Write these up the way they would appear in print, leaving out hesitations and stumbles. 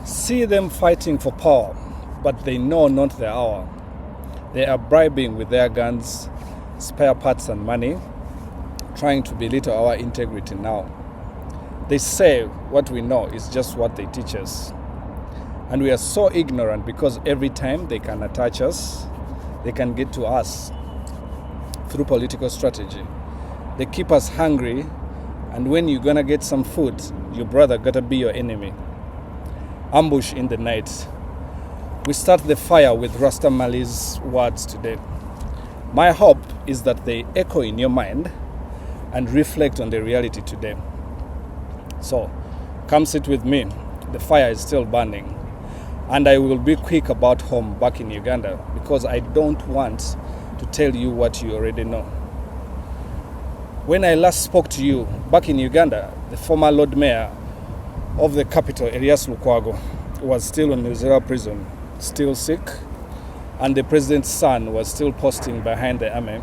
See them fighting for power, but they know not the hour. They are bribing with their guns, spare parts and money, trying to belittle our integrity now. They say what we know is just what they teach us. And we are so ignorant because every time they can attach us, they can get to us through political strategy. They keep us hungry, and when you're gonna get some food, your brother gotta be your enemy. Ambush in the night. We start the fire with Rasta Mali's words today. My hope is that they echo in your mind and reflect on the reality today. So, come sit with me. The fire is still burning. And I will be quick about home back in Uganda because I don't want to tell you what you already know. When I last spoke to you back in Uganda, the former Lord Mayor of the capital, Erias Lukwago, was still in Luzira prison, still sick, and the president's son was still posting behind the army,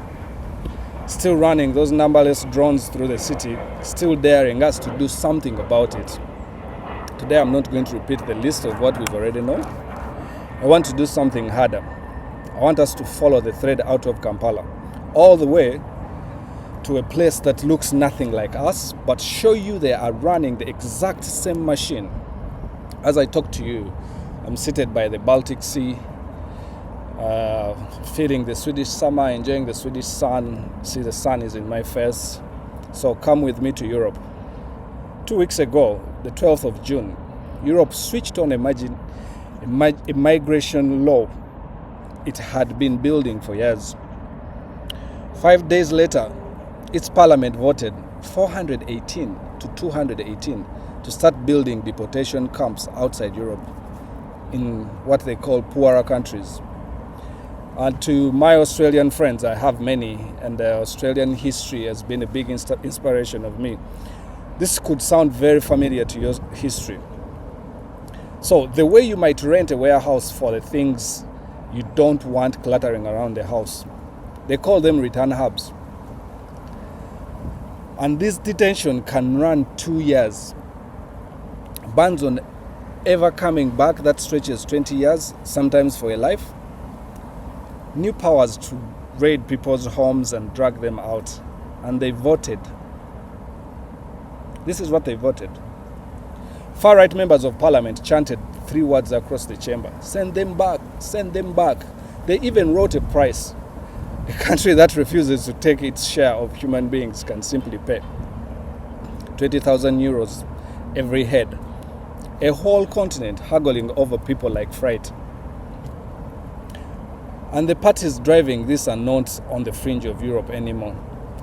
still running those numberless drones through the city, still daring us to do something about it. Today I'm not going to repeat the list of what we've already known. I want to do something harder. I want us to follow the thread out of Kampala, all the way to a place that looks nothing like us, but show you they are running the exact same machine. As I talk to you, I'm seated by the Baltic Sea, feeling the Swedish summer, enjoying the Swedish sun. See, the sun is in my face. So come with me to Europe. 2 weeks ago, the 12th of June, Europe switched on a migration law it had been building for years. 5 days later, its parliament voted 418 to 218 to start building deportation camps outside Europe in what they call poorer countries. And to my Australian friends, I have many, and Australian history has been a big inspiration of me. This could sound very familiar to your history. So the way you might rent a warehouse for the things you don't want cluttering around the house, they call them return hubs. And this detention can run 2 years. Bans on ever coming back, that stretches 20 years, sometimes for a life. New powers to raid people's homes and drag them out. And they voted. This is what they voted. Far-right members of parliament chanted 3 words across the chamber. Send them back, send them back. They even wrote a price. A country that refuses to take its share of human beings can simply pay 20,000 euros every head. A whole continent haggling over people like freight. And the parties driving this are not on the fringe of Europe anymore.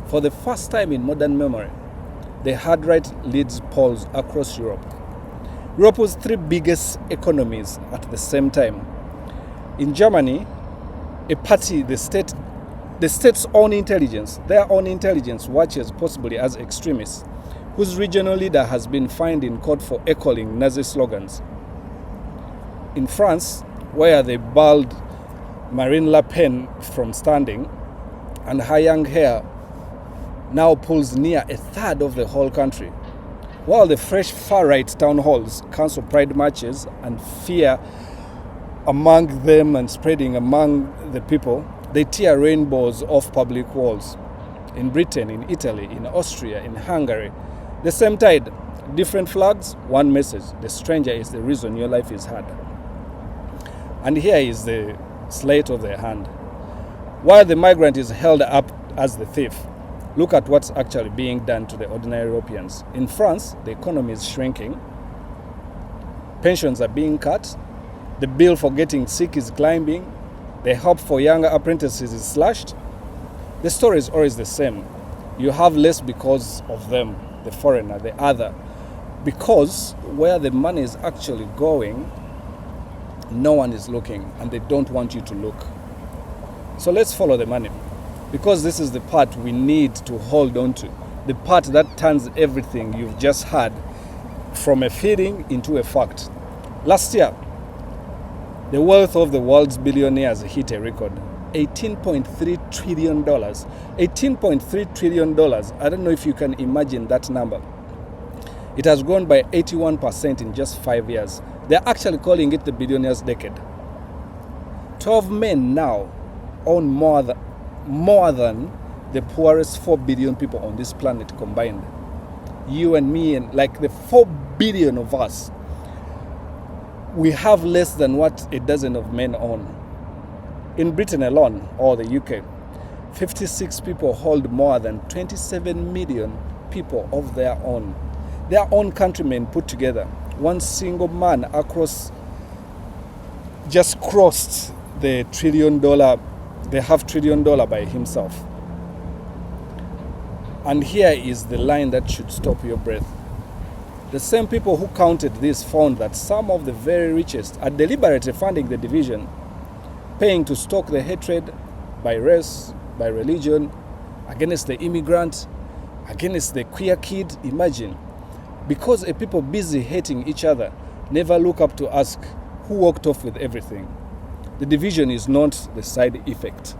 For the first time in modern memory, the hard-right leads polls across Europe. Europe's 3 biggest economies at the same time. In Germany, a party, the state's own intelligence, their own intelligence watches possibly as extremists, whose regional leader has been fined in court for echoing Nazi slogans. In France, where they barred Marine Le Pen from standing, and her young hair now pulls near a third of the whole country, while the fresh far-right town halls cancel pride marches and fear among them and spreading among the people, they tear rainbows off public walls. In Britain, in Italy, in Austria, in Hungary, the same tide, different flags, one message: the stranger is the reason your life is hard. And here is the sleight of their hand. While the migrant is held up as the thief, look at what's actually being done to the ordinary Europeans. In France, the economy is shrinking. Pensions are being cut. The bill for getting sick is climbing. The help for younger apprentices is slashed. The story is always the same. You have less because of them, the foreigner, the other. Because where the money is actually going, no one is looking, and they don't want you to look. So let's follow the money, because this is the part we need to hold on to. The part that turns everything you've just heard from a feeling into a fact. Last year, the wealth of the world's billionaires hit a record. $18.3 trillion. $18.3 trillion. I don't know if you can imagine that number. It has grown by 81% in just 5 years. They're actually calling it the billionaires' decade. 12 men now own more than the poorest 4 billion people on this planet combined. You and me, and like the 4 billion of us, we have less than what a dozen of men own. In Britain alone, or the UK, 56 people hold more than 27 million people of their own countrymen put together. One single man just crossed the $5 trillion by himself. And here is the line that should stop your breath. The same people who counted this found that some of the very richest are deliberately funding the division, paying to stoke the hatred by race, by religion, against the immigrant, against the queer kid. Imagine. Because a people busy hating each other never look up to ask who walked off with everything. The division is not the side effect.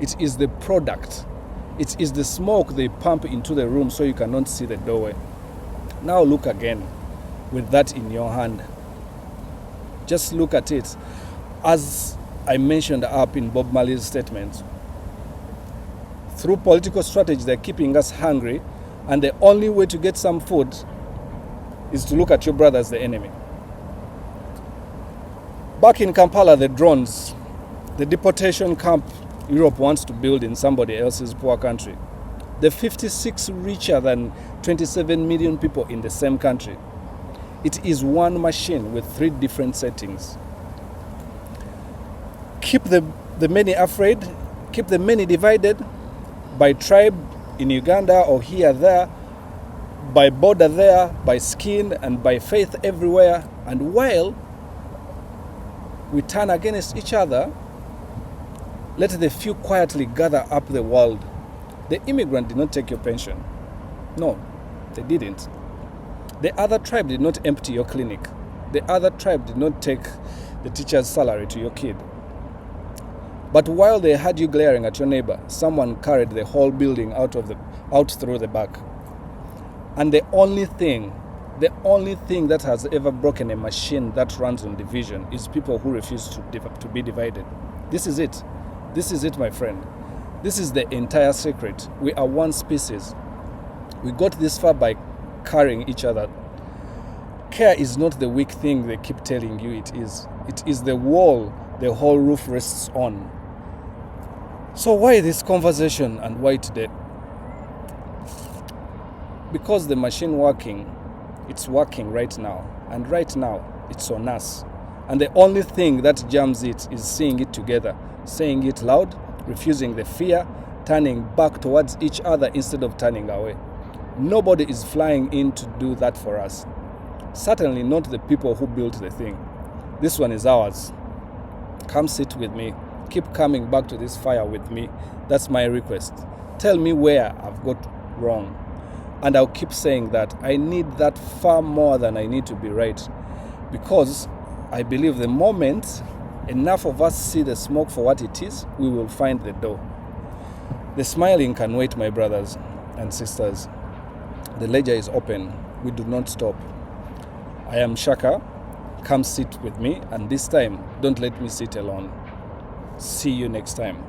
It is the product. It is the smoke they pump into the room so you cannot see the doorway. Now look again with that in your hand. Just look at it. As I mentioned up in Bob Marley's statement, through political strategy, they're keeping us hungry, and the only way to get some food is to look at your brother as the enemy. Back in Kampala, the drones, the deportation camp Europe wants to build in somebody else's poor country. The 56 richer than 27 million people in the same country. It is one machine with 3 different settings. Keep the many afraid, keep the many divided by tribe in Uganda or here, there, by border there, by skin and by faith everywhere. And while we turn against each other, let the few quietly gather up the world. The immigrant did not take your pension. No, they didn't. The other tribe did not empty your clinic. The other tribe did not take the teacher's salary to your kid. But while they had you glaring at your neighbor, someone carried the whole building out through the back. And the only thing that has ever broken a machine that runs on division is people who refuse to be divided. This is it. This is it, my friend. This is the entire secret. We are one species. We got this far by carrying each other. Care is not the weak thing they keep telling you it is. It is the wall the whole roof rests on. So why this conversation and why today? Because the machine it's working right now. And right now, it's on us. And the only thing that jams it is seeing it together, saying it loud, refusing the fear, turning back towards each other instead of turning away. Nobody is flying in to do that for us. Certainly not the people who built the thing. This one is ours. Come sit with me. Keep coming back to this fire with me. That's my request. Tell me where I've got wrong. And I'll keep saying that I need that far more than I need to be right. Because I believe the moment enough of us see the smoke for what it is, we will find the door. The smiling can wait, my brothers and sisters. The ledger is open. We do not stop. I am Shaka. Come sit with me, and this time, don't let me sit alone. See you next time.